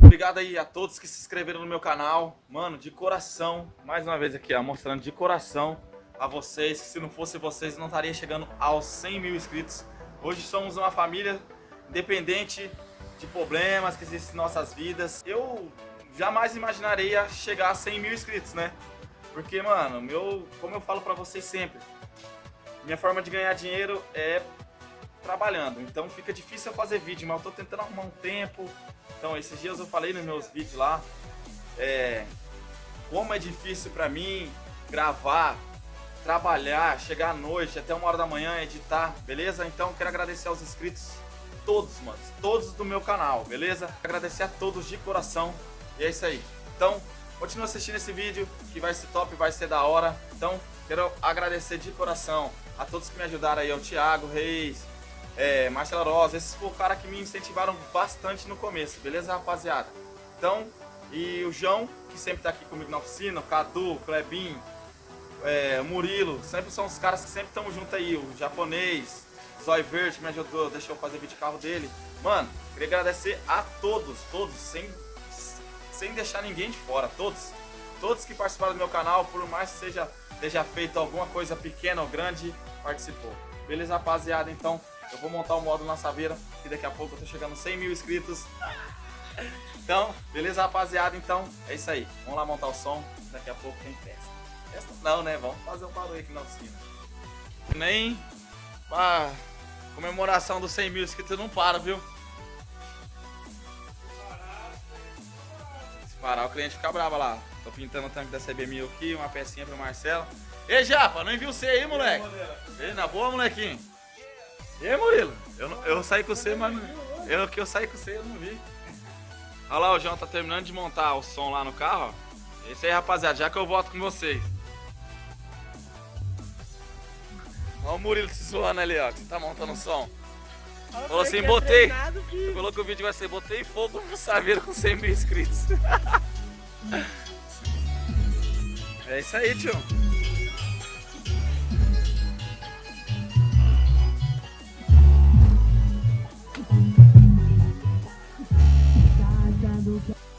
Obrigado aí a todos que se inscreveram no meu canal. Mano, de coração, mais uma vez aqui, ó, mostrando de coração a vocês, que se não fosse vocês, não estaria chegando aos 100 mil inscritos. Hoje somos uma família independente de problemas que existem em nossas vidas. Eu jamais imaginaria chegar a 100 mil inscritos, né? Porque, mano, como eu falo pra vocês sempre, minha forma de ganhar dinheiro é trabalhando. Então fica difícil eu fazer vídeo, mas eu tô tentando arrumar um tempo. Então esses dias eu falei nos meus vídeos lá, como é difícil pra mim gravar, trabalhar, chegar à noite, até 1 hora da manhã, editar, beleza? Então quero agradecer aos inscritos, todos, mano, todos do meu canal, beleza? Agradecer a todos de coração, e é isso aí. Então, continua assistindo esse vídeo, que vai ser top, vai ser da hora. Então, quero agradecer de coração a todos que me ajudaram aí, ao Thiago Reis, Marcela Rosa, esses foram os caras que me incentivaram bastante no começo, beleza, rapaziada? Então, e o João, que sempre tá aqui comigo na oficina, o Cadu, o Clebinho, o Murilo, sempre são os caras que sempre estão junto aí, o japonês, o Zóio Verde, que me ajudou, deixou eu fazer vídeo de carro dele. Mano, queria agradecer a todos, sem deixar ninguém de fora, todos que participaram do meu canal, por mais que seja feito alguma coisa pequena ou grande, participou. Beleza, rapaziada? Então, eu vou montar o modo na Saveira, que daqui a pouco eu tô chegando a 100 mil inscritos. Então, beleza, rapaziada? Então, é isso aí. Vamos lá montar o som, daqui a pouco tem festa. Festa não, né? Vamos fazer um barulho aqui na oficina. Nem a comemoração dos 100 mil inscritos não para, viu? Se parar, o cliente fica bravo lá. Tô pintando o tanque da CB1000 aqui, uma pecinha pro Marcelo. Ei, Japa, não enviou você aí, moleque? Ei, na boa, molequinho? E aí, Murilo? Eu saí com você, mas eu saí com você, eu não vi. Olha lá, o João tá terminando de montar o som lá no carro, ó. É isso aí, rapaziada, já que eu volto com vocês. Olha o Murilo se zoando ali, ó, que você tá montando o som. Falou assim, botei. Você falou que o vídeo vai ser, botei fogo no Saveiro com 100 mil inscritos. É isso aí, tio.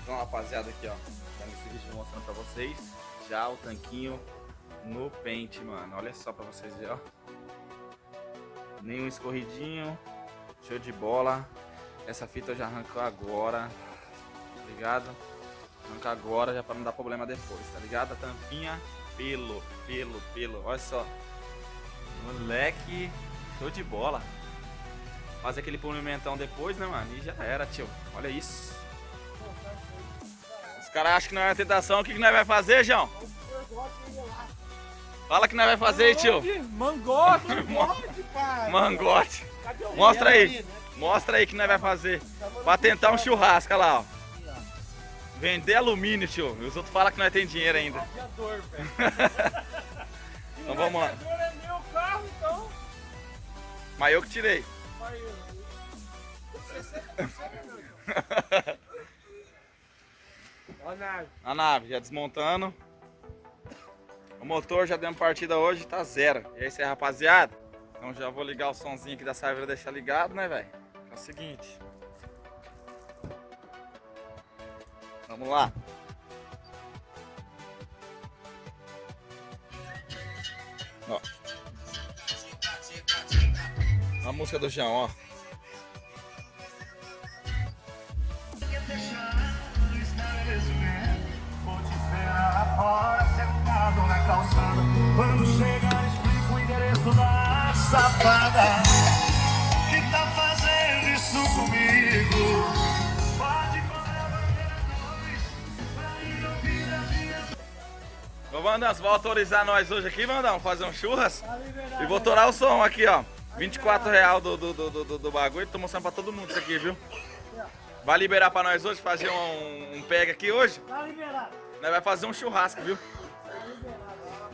Então, rapaziada, aqui, ó, nesse vídeo mostrando pra vocês já o tanquinho no pente, mano. Olha só pra vocês verem, ó. Nenhum escorridinho, show de bola. Essa fita eu já arranco agora, tá ligado? Arranca agora já pra não dar problema depois, tá ligado? A tampinha, pelo, olha só. Moleque, show de bola. Fazer aquele polimentão depois, né, mano? E já era, tio. Olha isso. Os caras acham que não é uma tentação. O que nós vai fazer, João? Fala que nós vai fazer aí, tio. Mangote, pai. Mangote. Mostra aí. Mostra aí que nós vai fazer. Pra tentar um churrasco, olha lá, ó. Vender alumínio, tio. E os outros falam que nós tem dinheiro ainda. Então vamos lá. É meu carro, então. Mas eu que tirei. A nave já desmontando. O motor já deu partida hoje, tá zero. E é isso aí, rapaziada. Então já vou ligar o somzinho aqui da Saveira, deixar ligado, né, velho? É o seguinte. Vamos lá. Ó. A música do João, ó. Vou te esperar lá fora, sentado na calçada. Quando chegar, explico o endereço da safada que tá fazendo isso comigo. Pode cobrar bandeira 2 pra ir ouvir as minhas. Ô, Vandão, você vai autorizar nós hoje aqui, Vandão? Fazer um churras? E vou torar o som aqui, ó. R$24 do bagulho. Tô mostrando pra todo mundo isso aqui, viu? Vai liberar pra nós hoje, fazer um pega aqui hoje? Tá liberado. Nós vai fazer um churrasco, viu?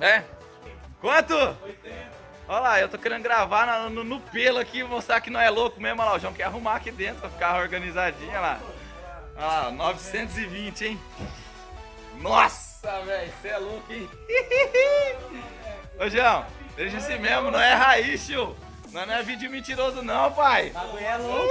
É? Quanto? 80. Olha lá, eu tô querendo gravar no pelo aqui, mostrar que não é louco mesmo. Olha lá, o João quer arrumar aqui dentro pra ficar organizadinho, olha lá. Ah, 920, hein? Nossa, velho, você é louco, hein? Ô, João, deixa assim mesmo, não é raiz, tio. Não é vídeo mentiroso, não, pai. É louco,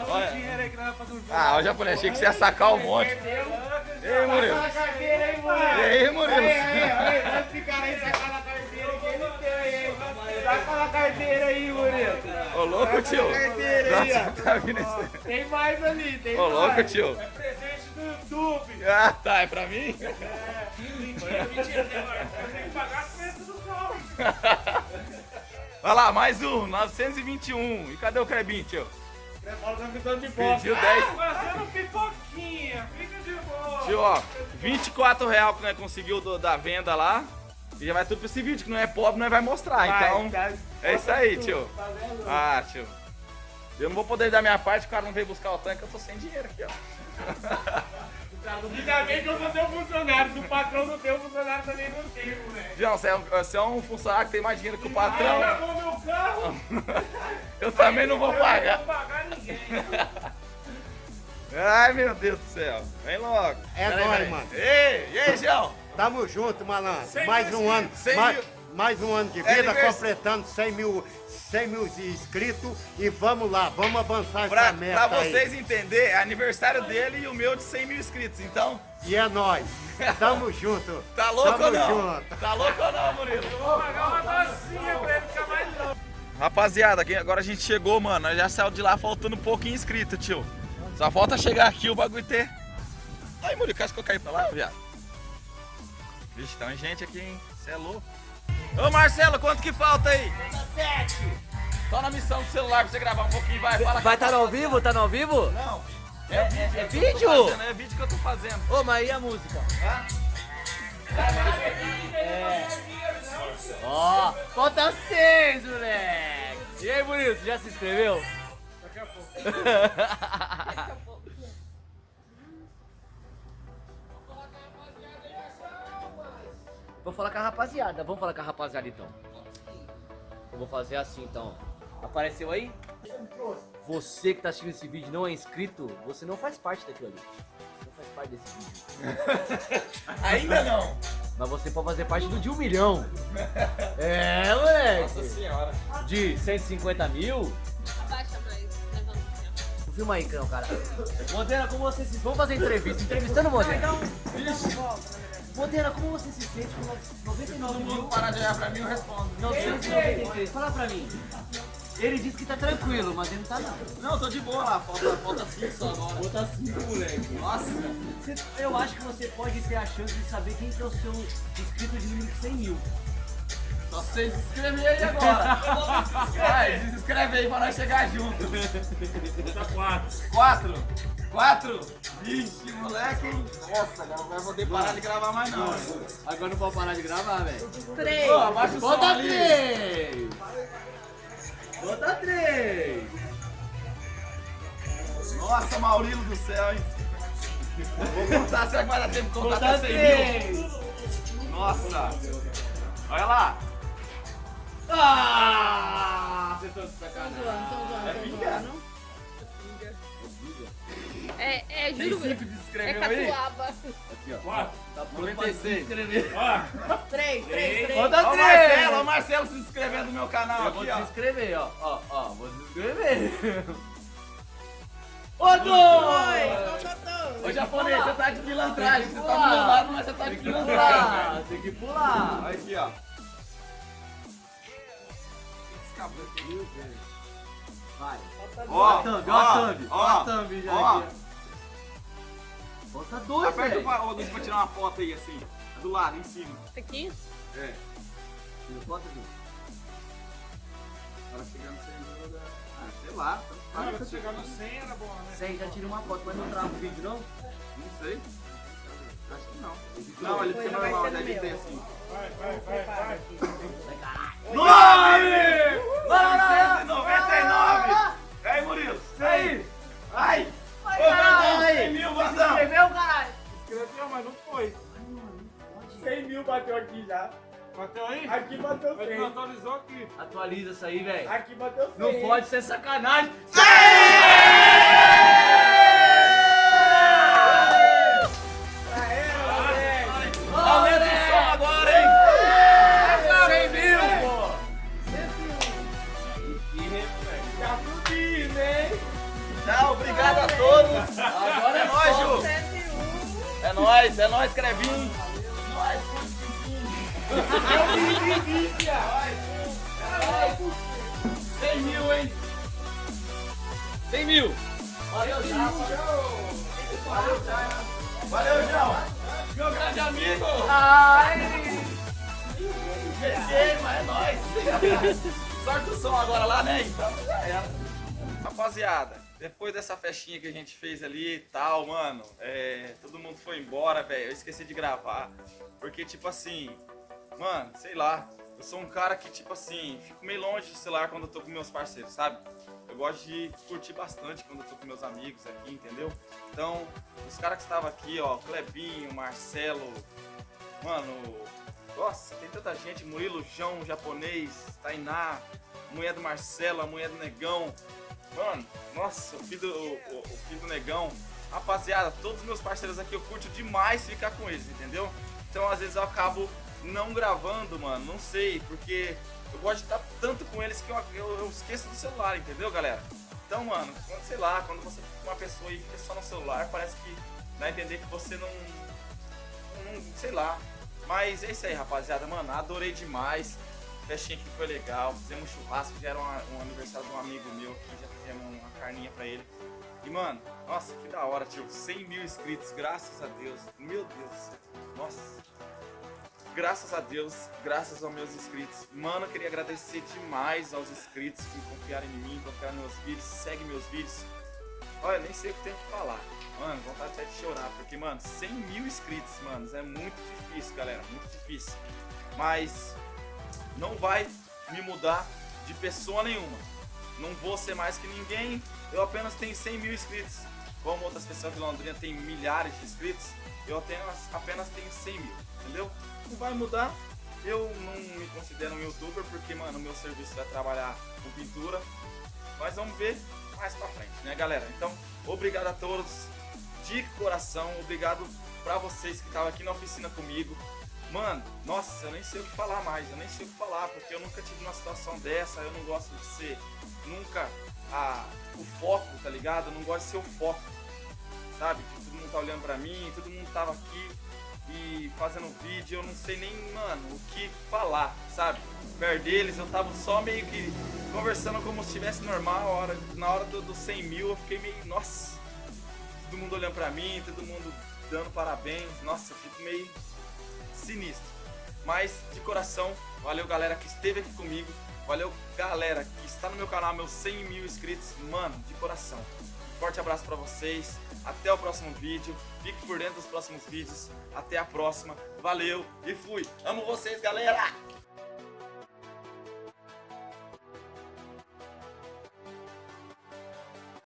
Olha. dinheiro aí que nós vamos fazer um jogo. Ah, o japonês, achei que você ia sacar um monte. Ei, Murilo. E aí, Murilo? Esse cara aí sacar na carteira que ele tem, hein? Saca na carteira aí, Murilo. Ô, louco, tio. Carteira aí, Nossa, tá vindo esse... Tem mais ali, tem Ô, louco, tio. É presente do YouTube. Ah, tá, é pra mim? Mentira, eu tenho que pagar as peças do carro. Olha lá, mais um, 921. E cadê o Crebinho, tio? Prepara o pitando de bosta. Pediu 10. Fazendo pipoquinha, fica de boa. Tio, ó, R$24 que nós conseguiu da venda lá. E já vai tudo pra esse vídeo, que não é pobre, nós vai mostrar. Então, é isso aí, tio. Ah, tio. Eu não vou poder dar minha parte, o cara não veio buscar o tanque, eu tô sem dinheiro aqui, ó. Ainda bem que eu sou seu funcionário, se o patrão não tem, o funcionário também não tem, moleque. João, você é um funcionário que tem mais dinheiro que o patrão. Pagou meu carro, Eu também não vou eu pagar. não vou pagar ninguém. Ai, meu Deus do céu. Vem logo. É Peraí, nóis, peraí. mano. Ei, e aí, João? Tamo junto, malandro. Sem Mais um mil ano. inscritos. Mais um ano de É vida, anivers- completando 100 mil inscritos. E vamos lá, vamos avançar Pra essa meta vocês aí. entenderem, é aniversário dele e o meu de 100 mil inscritos. Então, E é nóis. Tamo junto. tá louco Tamo ou não? junto. Tá louco ou não, Murilo? Vou pagar uma docinha pra ele ficar mais louco. Rapaziada, agora a gente chegou, mano. Nós já saiu de lá faltando um pouquinho inscrito, tio. Só falta chegar aqui o bagulho ter. Aí, Murilo, quer que eu cair pra lá, viado? Vixe, tem gente aqui, hein? Você é louco. Ô, Marcelo, quanto que falta aí? 7. Só na missão do celular pra você gravar um pouquinho, vai. Fala Vai estar ao vivo? Tá no ao vivo? Não. É que eu tô vídeo? fazendo, é vídeo que eu tô fazendo. Ô, mas e a música? Ó, falta 6, moleque! E aí, Murilo, você já se inscreveu? Daqui a pouco. Vou falar com a rapaziada. Vamos falar com a rapaziada então. Eu vou fazer assim então. Apareceu aí? Você que tá assistindo esse vídeo e não é inscrito, você não faz parte daquilo ali. Você não faz parte desse vídeo. Ainda não. Mas você pode fazer parte do de 1 milhão. É, moleque. Nossa senhora. De 150 mil. Abaixa mais, levanta assim, Filma aí, então, cara. Modena, como você se... Vamos fazer entrevista. Entrevistando, Modena. Modena, como você se sente com 99 mil? Parar de olhar pra mim, eu respondo. 993. Fala pra mim. Ele disse que tá tranquilo, mas ele não tá não. Não, tô de boa lá. Falta 5 só agora. Bota 5, moleque. Nossa. Eu acho que você pode ter a chance de saber quem que é o seu inscrito de número de 100 mil. Só vocês se inscrever aí agora. Vai, se inscreve aí pra nós chegar junto. Tá 4. 4? 4? Vixe, moleque. Nossa, agora não vai poder parar de gravar mais não. Agora não pode parar de gravar, velho. 3. Pô, abaixa o som Bota ali. 3! Bota 3! Nossa, Maurilo do céu, hein. Vou contar, será que vai dar tempo de contar Bota até 100 mil? 3! Nossa. Olha lá. Ah! Você tá de sacanagem. É pinga? É, Tem juro. 5 de É inscreveu aí? catuaba. Aqui, ó. 4. Tá pronto pra se 96. inscrever. 3, 3. Bota Ó o 3! Marcelo, ó o Marcelo se inscrevendo no meu canal Eu vou aqui, se ó. inscrever, ó, vou se inscrever. Ô, dois! Ô japonês, você tá de pilantragem, você tá do pular. meu lado, mas você tá de Tem que pilantragem. pular, tem que pular. Olha aqui, ó. Esse cabelo aqui. Vai. Ó, Ó a thumb, ó, ó a thumb. ó, Ó a thumb já ó. aqui. Bota 2, Aperta velho. o Luiz pra tirar uma foto aí, assim. Do lado, em cima. Aqui? É. Tira foto aqui. Agora chegando sem dúvida. Ah, sei lá. Ah, se chegar no 100 era bom, né? 100, já tira uma foto, mas não trava o vídeo, não? Não sei. Acho que não. Não, ele fica normal, deve ter assim. Vai. Vai, caralho. 999! E aí, Murilo? E aí? Ai! Ô, Verdão, 100 mil, Vandão! Escreveu, caralho? Escreveu, mas não foi. 100 mil bateu aqui já. Bateu aí? Aqui bateu 100. Ele não atualizou aqui. Atualiza isso aí, velho. Aqui bateu 100. Não pode ser sacanagem. Tchau, obrigado a todos. Agora É nóis, Ju. É nóis, Crevinho. Nóis, é nóis. 100 mil, hein? 100 mil. Valeu, João. Meu grande amigo. Cheguei, mas é nóis. Sorte o som agora lá, né? Então já era. Rapaziada, depois dessa festinha que a gente fez ali e tal, mano, todo mundo foi embora, velho. Eu esqueci de gravar. Porque, tipo assim, mano, sei lá. Eu sou um cara que, tipo assim, fico meio longe do celular quando eu tô com meus parceiros, sabe? Eu gosto de curtir bastante quando eu tô com meus amigos aqui, entendeu? Então, os caras que estavam aqui, ó, Clebinho, Marcelo, mano, nossa, tem tanta gente, Murilo, João, japonês, Tainá, mulher do Marcelo, a mulher do Negão, mano, nossa, o filho do Negão, rapaziada, todos os meus parceiros aqui eu curto demais ficar com eles, entendeu? Então, às vezes eu acabo não gravando, mano, não sei, porque eu gosto de estar tanto com eles que eu esqueço do celular, entendeu, galera? Então, mano, sei lá, quando você fica com uma pessoa e fica só no celular, parece que dá a entender que você não sei lá. Mas é isso aí, rapaziada, mano, adorei demais. Festinha aqui foi legal, fizemos um churrasco, já era um aniversário de um amigo meu, que já fizemos uma carninha pra ele. E, mano, nossa, que da hora, tio, 100 mil inscritos, graças a Deus, meu Deus, nossa. Graças a Deus, graças aos meus inscritos. Mano, eu queria agradecer demais aos inscritos que confiaram em mim, confiaram nos meus vídeos, seguem meus vídeos. Olha, nem sei o que tenho que falar. Mano, vontade até de chorar, porque, mano, 100 mil inscritos, mano, é muito difícil, galera, muito difícil. Mas não vai me mudar de pessoa nenhuma. Não vou ser mais que ninguém, eu apenas tenho 100 mil inscritos. Como outras pessoas de Londrina têm milhares de inscritos, eu apenas tenho 100 mil, entendeu? Não vai mudar, eu não me considero um youtuber porque, mano, o meu serviço é trabalhar com pintura, mas vamos ver mais pra frente, né, galera? Então, obrigado a todos, de coração, obrigado pra vocês que estavam aqui na oficina comigo. Mano, nossa, eu nem sei o que falar mais, eu nem sei o que falar, porque eu nunca tive uma situação dessa, eu não gosto de ser nunca o foco, tá ligado? Eu não gosto de ser o foco, sabe? Que todo mundo tá olhando pra mim, todo mundo tava aqui e fazendo vídeo, eu não sei nem, mano, o que falar, sabe? Perto deles, eu tava só meio que conversando como se estivesse normal, na hora do 100 mil eu fiquei meio, nossa, todo mundo olhando pra mim, todo mundo dando parabéns, nossa, eu fico meio sinistro. Mas, de coração, valeu galera que esteve aqui comigo, valeu galera que está no meu canal, meus 100 mil inscritos, mano, de coração. Forte abraço pra vocês, até o próximo vídeo, fique por dentro dos próximos vídeos, até a próxima, valeu e fui, amo vocês galera!